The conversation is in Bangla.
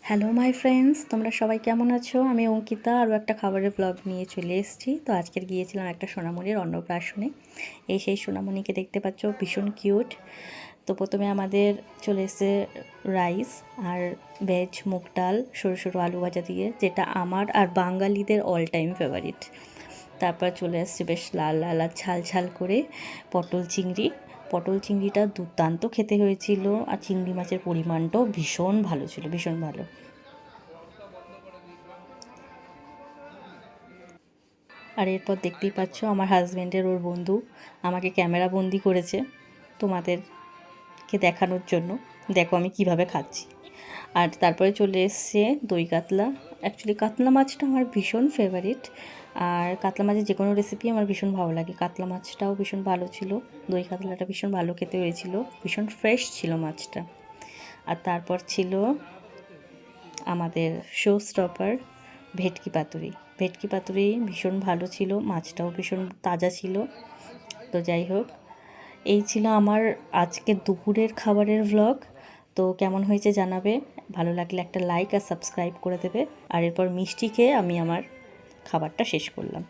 হ্যালো মাই ফ্রেন্ডস, তোমরা সবাই কেমন আছো? আমি অঙ্কিতা আরও একটা খাবারের ব্লগ নিয়ে চলে এসেছি। তো আজকের গিয়েছিলাম একটা সোনামণির অন্নপ্রাশনে। এই সেই সোনামণিকে দেখতে পাচ্ছ, ভীষণ কিউট। তো প্রথমে আমাদের চলে এসেছে রাইস আর ভেজ মুগ ডাল সরু সরু আলু ভাজা দিয়ে, যেটা আমার আর বাঙালিদের অল টাইম ফেভারিট। তারপর চলে আসছে বেশ লাল লাল আর ঝাল ঝাল করে পটল চিংড়িটা দুর্দান্ত খেতে হয়েছিল, আর চিংড়ি মাছের পরিমাণটাও ভীষণ ভালো ছিল, ভীষণ ভালো। আর এরপর দেখতেই পাচ্ছ আমার হাজব্যান্ডের ওর বন্ধু আমাকে ক্যামেরা বন্দি করেছে তোমাদেরকে দেখানোর জন্য। দেখো আমি কিভাবে খাচ্ছি। আর তারপরে চলে এসছে দই কাতলা। অ্যাকচুয়ালি কাতলা মাছটা আমার ভীষণ ফেভারিট, আর কাতলা মাছের যে কোনো রেসিপি আমার ভীষণ ভালো লাগে। কাতলা মাছটাও ভীষণ ভালো ছিল, দই কাতলাটা ভীষণ ভালো খেতে হয়েছিল, ভীষণ ফ্রেশ ছিল মাছটা। আর তারপর ছিল আমাদের শো স্টপার ভেটকি পাতুরি ভীষণ ভালো ছিল, মাছটাও ভীষণ তাজা ছিল। তো যাই হোক, এই ছিল আমার আজকের দুপুরের খাবারের ভ্লগ। তো কেমন হয়েছে জানাবে, ভালো লাগলে একটা লাইক আর সাবস্ক্রাইব করে দেবে। আর এরপর মিষ্টি খেয়ে আমি আমার খাবারটা শেষ করলাম।